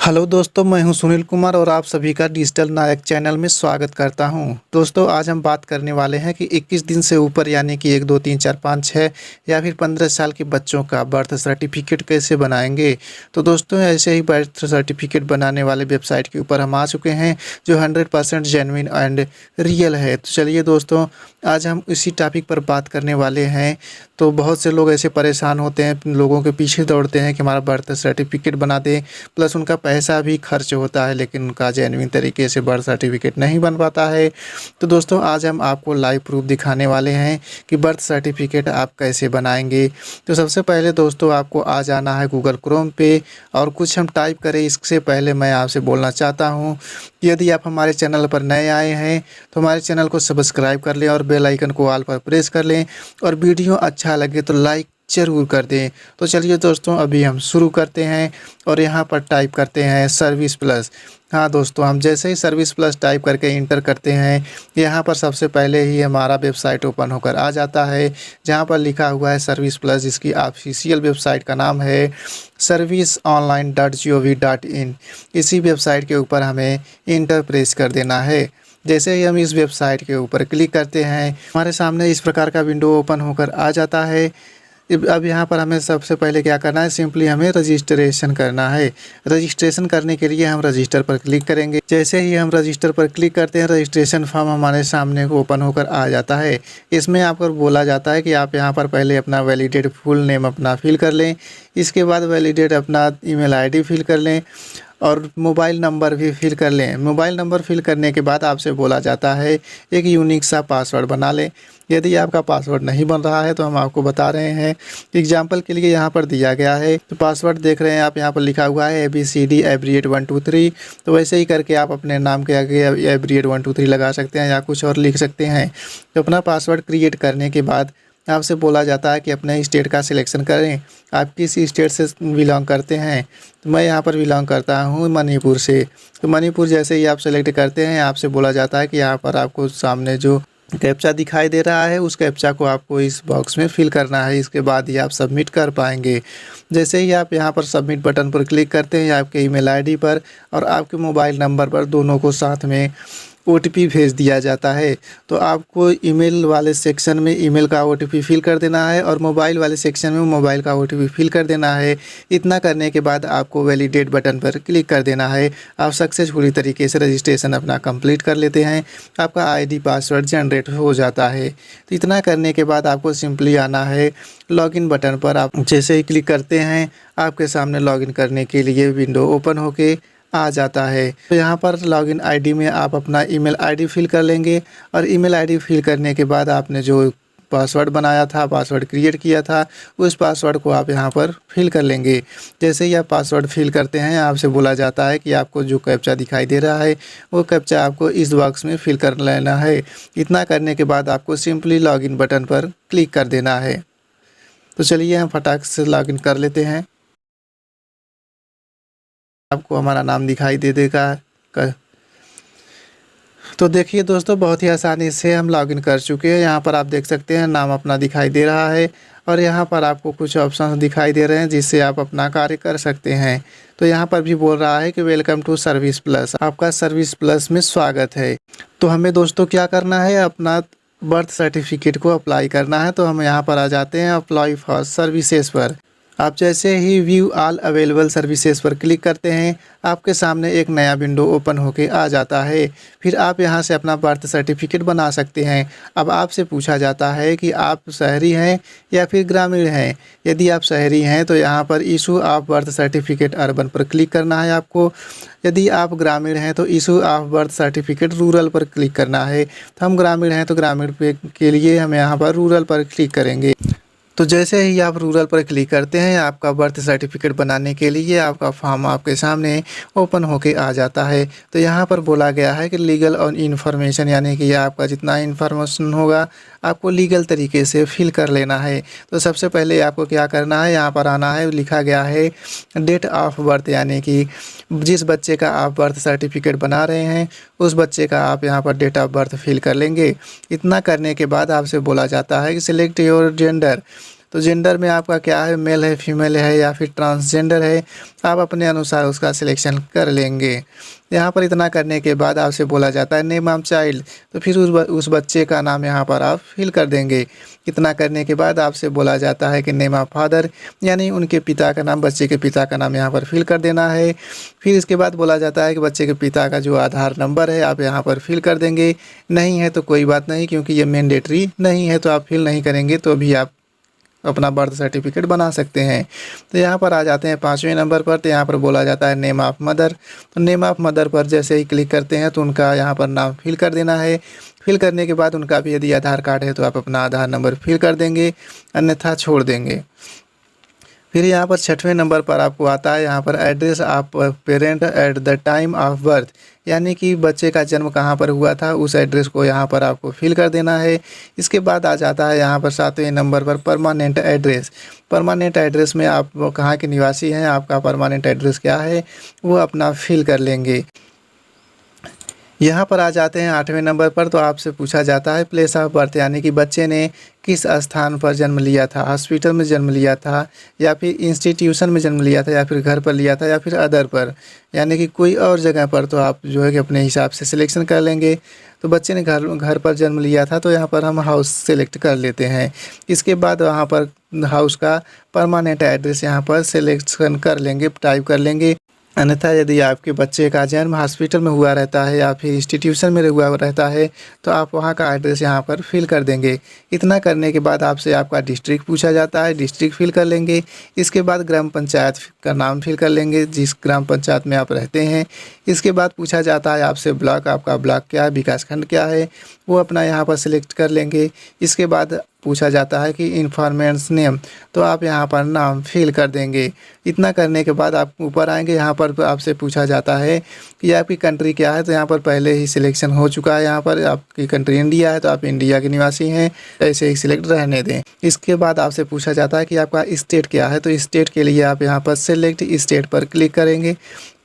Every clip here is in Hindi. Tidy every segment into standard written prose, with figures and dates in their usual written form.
हेलो दोस्तों, मैं हूं सुनील कुमार और आप सभी का डिजिटल नायक चैनल में स्वागत करता हूं। दोस्तों, आज हम बात करने वाले हैं कि 21 दिन से ऊपर यानी कि 1, 2, 3, 4, 5, 6 या फिर 15 साल के बच्चों का बर्थ सर्टिफिकेट कैसे बनाएंगे। तो दोस्तों, ऐसे ही बर्थ सर्टिफिकेट बनाने वाले वेबसाइट के ऊपर हम आ चुके हैं जो 100% जेन्युइन एंड रियल है। तो चलिए दोस्तों, आज हम इसी टॉपिक पर बात करने वाले हैं। तो बहुत से लोग ऐसे परेशान होते हैं, लोगों के पीछे दौड़ते हैं कि हमारा बर्थ सर्टिफिकेट बना दें, प्लस उनका पैसा भी खर्च होता है लेकिन उनका जेन्युइन तरीके से बर्थ सर्टिफिकेट नहीं बन पाता है। तो दोस्तों, आज हम आपको लाइव प्रूफ दिखाने वाले हैं कि बर्थ सर्टिफिकेट आप कैसे बनाएंगे। तो सबसे पहले दोस्तों, आपको आ जाना है गूगल क्रोम पे और कुछ हम टाइप करें। इससे पहले मैं आपसे बोलना चाहता हूँ कि यदि आप हमारे चैनल पर नए आए हैं तो हमारे चैनल को सब्सक्राइब कर लें और बेल आइकन को ऑल पर प्रेस कर लें, और वीडियो अच्छा लगे तो लाइक ज़रूर कर दें। तो चलिए दोस्तों, अभी हम शुरू करते हैं और यहाँ पर टाइप करते हैं सर्विस प्लस। हाँ दोस्तों, हम जैसे ही सर्विस प्लस टाइप करके इंटर करते हैं, यहाँ पर सबसे पहले ही हमारा वेबसाइट ओपन होकर आ जाता है जहाँ पर लिखा हुआ है सर्विस प्लस, जिसकी ऑफिशियल वेबसाइट का नाम है serviceonline.gov.in। इसी वेबसाइट के ऊपर हमें इंटर प्रेस कर देना है। जैसे ही हम इस वेबसाइट के ऊपर क्लिक करते हैं, हमारे सामने इस प्रकार का विंडो ओपन होकर आ जाता है। अब यहाँ पर हमें सबसे पहले क्या करना है, सिंपली हमें रजिस्ट्रेशन करना है। रजिस्ट्रेशन करने के लिए हम रजिस्टर पर क्लिक करेंगे। जैसे ही हम रजिस्टर पर क्लिक करते हैं, रजिस्ट्रेशन फॉर्म हमारे सामने ओपन होकर आ जाता है। इसमें आपको बोला जाता है कि आप यहाँ पर पहले अपना वैलिडेट फुल नेम अपना फिल कर लें, इसके बाद वैलिडेट अपना ईमेल आईडी फिल कर लें और मोबाइल नंबर भी फिल कर लें। मोबाइल नंबर फिल करने के बाद आपसे बोला जाता है एक यूनिक सा पासवर्ड बना लें। यदि आपका पासवर्ड नहीं बन रहा है तो हम आपको बता रहे हैं, एग्जाम्पल के लिए यहाँ पर दिया गया है। तो पासवर्ड देख रहे हैं आप, यहाँ पर लिखा हुआ है ABCD @ 1 2 3। तो वैसे ही करके आप अपने नाम के आगे @ 1 2 3 लगा सकते हैं या कुछ और लिख सकते हैं। तो अपना पासवर्ड क्रिएट करने के बाद आपसे बोला जाता है कि अपने स्टेट का सिलेक्शन करें। आप किस स्टेट से बिलोंग करते हैं। तो मैं यहाँ पर बिलोंग करता हूँ मणिपुर से। तो मणिपुर जैसे ही आप सेलेक्ट करते हैं, आपसे बोला जाता है कि यहाँ पर आपको सामने जो कैप्चा दिखाई दे रहा है उस कैप्चा को आपको इस बॉक्स में फिल करना है। इसके बाद ही आप सबमिट कर पाएंगे। जैसे ही आप यहाँ पर सबमिट बटन पर क्लिक करते हैं, आपके ईमेल आईडी पर और आपके मोबाइल नंबर पर दोनों को साथ में OTP भेज दिया जाता है। तो आपको ईमेल वाले सेक्शन में ईमेल का OTP फिल कर देना है और मोबाइल वाले सेक्शन में मोबाइल का OTP फिल कर देना है। इतना करने के बाद आपको वैलिडेट बटन पर क्लिक कर देना है। आप सक्सेसफुली तरीके से रजिस्ट्रेशन अपना कंप्लीट कर लेते हैं। आपका ID पासवर्ड जनरेट हो जाता है। तो इतना करने के बाद आपको सिंपली आना है लॉगिन बटन पर। आप जैसे ही क्लिक करते हैं, आपके सामने लॉगिन करने के लिए विंडो ओपन होके आ जाता है। तो यहाँ पर लॉगिन आईडी में आप अपना ईमेल आईडी फिल कर लेंगे और ईमेल आईडी फिल करने के बाद आपने जो पासवर्ड बनाया था, पासवर्ड क्रिएट किया था, उस पासवर्ड को आप यहाँ पर फिल कर लेंगे। जैसे ही आप पासवर्ड फिल करते हैं, आपसे बोला जाता है कि आपको जो कैप्चा दिखाई दे रहा है वो कैप्चा आपको इस बॉक्स में फिल कर लेना है। इतना करने के बाद आपको सिंपली लॉगिन बटन पर क्लिक कर देना है। तो चलिए हम फटाक से लॉगिन कर लेते हैं। आपको हमारा नाम दिखाई दे देगा। तो देखिए दोस्तों, बहुत ही आसानी से हम लॉगिन कर चुके हैं। यहाँ पर आप देख सकते हैं नाम अपना दिखाई दे रहा है और यहाँ पर आपको कुछ ऑप्शन दिखाई दे रहे हैं जिससे आप अपना कार्य कर सकते हैं। तो यहाँ पर भी बोल रहा है कि वेलकम टू सर्विस प्लस, आपका सर्विस प्लस में स्वागत है। तो हमें दोस्तों क्या करना है, अपना बर्थ सर्टिफिकेट को अप्लाई करना है। तो हम यहाँ पर आ जाते हैं अप्लाई फॉर सर्विसेज पर। आप जैसे ही व्यू ऑल अवेलेबल सर्विसेज पर क्लिक करते हैं, आपके सामने एक नया विंडो ओपन होके आ जाता है। फिर आप यहां से अपना बर्थ सर्टिफिकेट बना सकते हैं। अब आपसे पूछा जाता है कि आप शहरी हैं या फिर ग्रामीण हैं। यदि आप शहरी हैं तो यहां पर issue of birth certificate urban पर क्लिक करना है आपको। यदि आप ग्रामीण हैं तो issue of birth certificate rural पर क्लिक करना है। तो हम ग्रामीण हैं तो ग्रामीण के लिए हम यहाँ पर रूरल पर क्लिक करेंगे। तो जैसे ही आप रूरल पर क्लिक करते हैं, आपका बर्थ सर्टिफिकेट बनाने के लिए आपका फॉर्म आपके सामने ओपन होके आ जाता है। तो यहाँ पर बोला गया है कि लीगल और इन्फॉर्मेशन, यानी कि आपका जितना इन्फॉर्मेशन होगा आपको लीगल तरीके से फिल कर लेना है। तो सबसे पहले आपको क्या करना है, यहाँ पर आना है, लिखा गया है डेट ऑफ बर्थ, यानी कि जिस बच्चे का आप बर्थ सर्टिफिकेट बना रहे हैं उस बच्चे का आप यहाँ पर डेट ऑफ बर्थ फिल कर लेंगे। इतना करने के बाद आपसे बोला जाता है कि सिलेक्ट योर जेंडर। तो जेंडर में आपका क्या है, मेल है, फीमेल है या फिर ट्रांसजेंडर है, आप अपने अनुसार उसका सिलेक्शन कर लेंगे। यहाँ पर इतना करने के बाद आपसे बोला जाता है नेम ऑफ चाइल्ड, तो फिर उस बच्चे का नाम यहाँ पर आप फिल कर देंगे। इतना करने के बाद आपसे बोला जाता है कि नेम ऑफ फादर, यानी उनके पिता का नाम, बच्चे के पिता का नाम यहाँ पर फिल कर देना है। फिर इसके बाद बोला जाता है कि बच्चे के पिता का जो आधार नंबर है आप यहाँ पर फिल कर देंगे। नहीं है तो कोई बात नहीं, क्योंकि ये मैंडेटरी नहीं है तो आप फिल नहीं करेंगे तो भी आप अपना बर्थ सर्टिफिकेट बना सकते हैं। तो यहाँ पर आ जाते हैं 5वें नंबर पर। तो यहाँ पर बोला जाता है नेम ऑफ़ मदर। तो नेम ऑफ़ मदर पर जैसे ही क्लिक करते हैं तो उनका यहाँ पर नाम फिल कर देना है। फिल करने के बाद उनका भी यदि आधार कार्ड है तो आप अपना आधार नंबर फिल कर देंगे, अन्यथा छोड़ देंगे। फिर यहाँ पर 6वें नंबर पर आपको आता है यहाँ पर address of parent at the time of birth, यानी कि बच्चे का जन्म कहाँ पर हुआ था उस एड्रेस को यहाँ पर आपको फिल कर देना है। इसके बाद आ जाता है यहाँ पर 7वें नंबर पर परमानेंट एड्रेस। परमानेंट एड्रेस में आप कहाँ के निवासी हैं, आपका परमानेंट एड्रेस क्या है वो अपना फिल कर लेंगे। यहाँ पर आ जाते हैं 8वें नंबर पर। तो आपसे पूछा जाता है प्लेस ऑफ बर्थ, यानी कि बच्चे ने किस स्थान पर जन्म लिया था, हॉस्पिटल में जन्म लिया था या फिर इंस्टीट्यूशन में जन्म लिया था या फिर घर पर लिया था या फिर अदर पर, यानी कि कोई और जगह पर। तो आप जो है कि अपने हिसाब से सिलेक्शन कर लेंगे। तो बच्चे ने घर पर जन्म लिया था तो यहाँ पर हम हाउस सेलेक्ट कर लेते हैं। इसके बाद वहाँ पर हाउस का परमानेंट एड्रेस यहाँ पर सिलेक्शन कर लेंगे, टाइप कर लेंगे। अन्यथा यदि आपके बच्चे का जन्म हॉस्पिटल में हुआ रहता है या फिर इंस्टीट्यूशन में हुआ रहता है तो आप वहाँ का एड्रेस यहाँ पर फिल कर देंगे। इतना करने के बाद आपसे आपका डिस्ट्रिक्ट पूछा जाता है, डिस्ट्रिक्ट फिल कर लेंगे। इसके बाद ग्राम पंचायत का नाम फिल कर लेंगे जिस ग्राम पंचायत में आप रहते हैं। इसके बाद पूछा जाता है आपसे ब्लॉक, आपका ब्लॉक क्या है, विकासखंड क्या है, वो अपना यहाँ पर सिलेक्ट कर लेंगे। इसके बाद पूछा जाता है कि इन्फॉर्मेंट्स नेम, तो आप यहाँ पर नाम फिल कर देंगे। इतना करने के बाद आप ऊपर आएंगे। यहाँ पर आपसे पूछा जाता है कि आपकी कंट्री क्या है, तो यहाँ पर पहले ही सिलेक्शन हो चुका है। यहाँ पर आपकी कंट्री इंडिया है तो आप इंडिया के निवासी हैं, ऐसे ही सिलेक्ट रहने दें। इसके बाद आपसे पूछा जाता है कि आपका स्टेट क्या है, तो स्टेट के लिए आप यहाँ पर सेलेक्ट स्टेट पर क्लिक करेंगे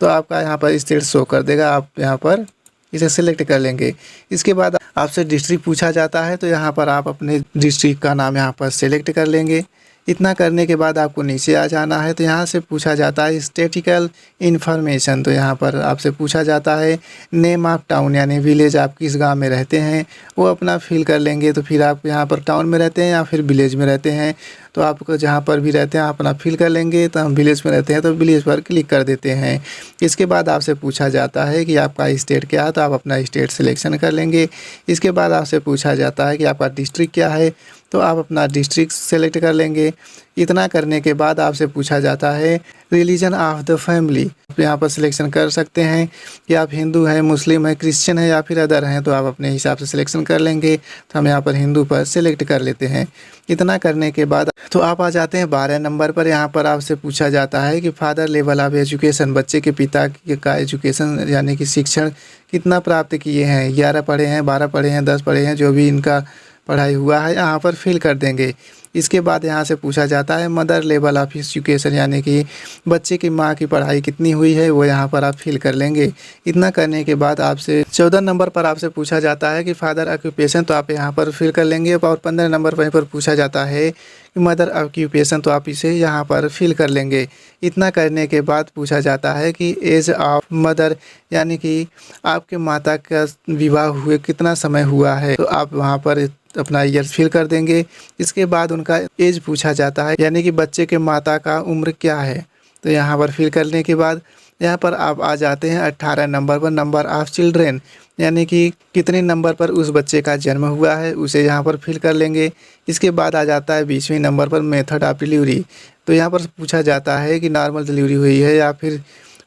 तो आपका यहाँ पर स्टेट शो कर देगा। आप यहाँ पर इसे सिलेक्ट कर लेंगे। इसके बाद आपसे डिस्ट्रिक्ट पूछा जाता है तो यहाँ पर आप अपने डिस्ट्रिक्ट का नाम यहाँ पर सेलेक्ट कर लेंगे। इतना करने के बाद आपको नीचे आ जाना है। तो यहाँ से पूछा जाता है स्टैटिस्टिकल इन्फॉर्मेशन, तो यहाँ पर आपसे पूछा जाता है नेम ऑफ टाउन, यानी विलेज, आप किस गांव में रहते हैं वो अपना फिल कर लेंगे। तो फिर आप यहाँ पर टाउन में रहते हैं या फिर विलेज में रहते हैं, तो आपको जहाँ पर भी रहते हैं आप अपना फिल कर लेंगे। तो हम विलेज में रहते हैं तो विलेज पर क्लिक कर देते हैं। इसके बाद आपसे पूछा जाता है कि आपका स्टेट क्या है, तो आप अपना स्टेट सिलेक्शन कर लेंगे। इसके बाद आपसे पूछा जाता है कि आपका डिस्ट्रिक्ट क्या है, तो आप अपना डिस्ट्रिक्ट सेलेक्ट कर लेंगे। इतना करने के बाद आपसे पूछा जाता है रिलीजन ऑफ द फैमिली, आप यहाँ पर सिलेक्शन कर सकते हैं कि आप हिंदू हैं, मुस्लिम हैं, क्रिश्चियन हैं या फिर अदर हैं, तो आप अपने हिसाब से सिलेक्शन कर लेंगे। तो हम यहाँ पर हिंदू पर सिलेक्ट कर लेते हैं। इतना करने के बाद तो आप आ जाते हैं 12 नंबर पर। यहाँ पर आपसे पूछा जाता है कि फादर लेवल ऑफ एजुकेशन, बच्चे के पिता का एजुकेशन यानी कि शिक्षण कितना प्राप्त किए हैं, 11 पढ़े हैं, 12 पढ़े हैं, 10 पढ़े हैं, जो भी इनका पढ़ाई हुआ है यहाँ पर फिल कर देंगे। इसके बाद यहाँ से पूछा जाता है मदर लेवल ऑफ एजुकेशन, यानी कि बच्चे की माँ की पढ़ाई कितनी हुई है वो यहाँ पर आप फिल कर लेंगे। इतना करने के बाद आपसे 14 नंबर पर आपसे पूछा जाता है कि फादर ऑक्यूपेशन, तो आप यहाँ पर फिल कर लेंगे। और 15 नंबर पर पूछा जाता है कि मदर ऑक्यूपेशन, तो आप इसे यहाँ पर फिल कर लेंगे। इतना करने के बाद पूछा जाता है कि एज ऑफ मदर, यानी कि आपके माता का विवाह हुए कितना समय हुआ है, तो आप वहाँ पर अपना ईयर फिल कर देंगे। इसके बाद उनका एज पूछा जाता है, यानी कि बच्चे के माता का उम्र क्या है, तो यहाँ पर फिल करने के बाद यहाँ पर आप आ जाते हैं 18 नंबर पर, नंबर ऑफ चिल्ड्रेन, यानी कि कितने नंबर पर उस बच्चे का जन्म हुआ है उसे यहाँ पर फिल कर लेंगे। इसके बाद आ जाता है 20वें नंबर पर मेथड ऑफ डिलीवरी, तो यहाँ पर पूछा जाता है कि नॉर्मल डिलीवरी हुई है या फिर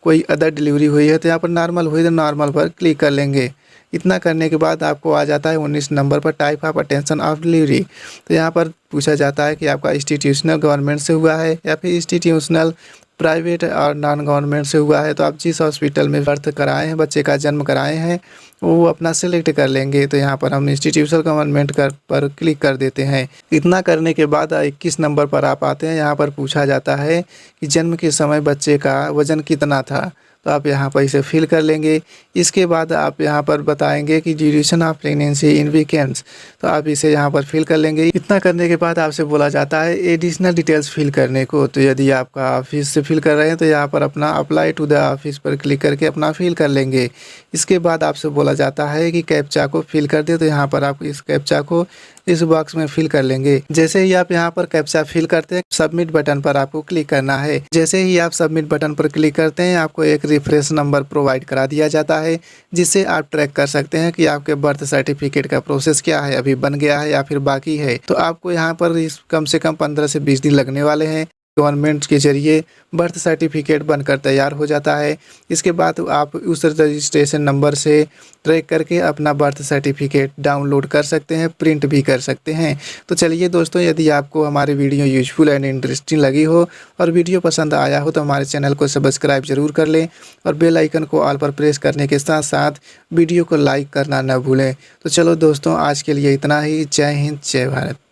कोई अदर डिलीवरी हुई है, तो यहाँ पर नॉर्मल हुई तो नॉर्मल पर क्लिक कर लेंगे। इतना करने के बाद आपको आ जाता है 19 नंबर पर type of attention of delivery, तो यहाँ पर पूछा जाता है कि आपका इंस्टीट्यूशनल गवर्नमेंट से हुआ है या फिर इंस्टीट्यूशनल प्राइवेट और नॉन गवर्नमेंट से हुआ है। तो आप जिस हॉस्पिटल में बर्थ कराए हैं, बच्चे का जन्म कराए हैं, वो अपना सेलेक्ट कर लेंगे। तो यहाँ पर हम इंस्टीट्यूशनल गवर्नमेंट पर क्लिक कर देते हैं। इतना करने के बाद 21 नंबर पर आप आते हैं। यहाँ पर पूछा जाता है कि जन्म के समय बच्चे का वज़न कितना था, तो आप यहाँ पर इसे फिल कर लेंगे। इसके बाद आप यहाँ पर बताएंगे कि duration of pregnancy in weekends, तो आप इसे यहाँ पर फिल कर लेंगे। इतना करने के बाद आपसे बोला जाता है एडिशनल डिटेल्स फिल करने को। तो यदि आपका ऑफिस से फिल कर रहे हैं तो यहाँ पर अपना अप्लाई टू द ऑफिस पर क्लिक करके अपना फिल कर लेंगे। इसके बाद आपसे बोला जाता है कि कैप्चा को फिल कर दे, तो यहाँ पर आप इस कैप्चा को इस बॉक्स में फिल कर लेंगे। जैसे ही आप यहाँ पर कैप्चा फिल करते हैं, सबमिट बटन पर आपको क्लिक करना है। जैसे ही आप सबमिट बटन पर क्लिक करते हैं, आपको एक रेफरेंस नंबर प्रोवाइड करा दिया जाता है, जिससे आप ट्रैक कर सकते हैं कि आपके बर्थ सर्टिफिकेट का प्रोसेस क्या है, अभी बन गया है या फिर बाकी है। तो आपको यहाँ पर कम से कम 15 से 20 दिन लगने वाले हैं। गवर्नमेंट के जरिए बर्थ सर्टिफिकेट बनकर तैयार हो जाता है। इसके बाद आप उस रजिस्ट्रेशन नंबर से ट्रैक करके अपना बर्थ सर्टिफिकेट डाउनलोड कर सकते हैं, प्रिंट भी कर सकते हैं। तो चलिए दोस्तों, यदि आपको हमारी वीडियो यूजफुल एंड इंटरेस्टिंग लगी हो और वीडियो पसंद आया हो तो हमारे चैनल को सब्सक्राइब जरूर कर लें और बेल आइकन को ऑल पर प्रेस करने के साथ साथ वीडियो को लाइक करना न भूलें। तो चलो दोस्तों, आज के लिए इतना ही। जय हिंद, जय भारत।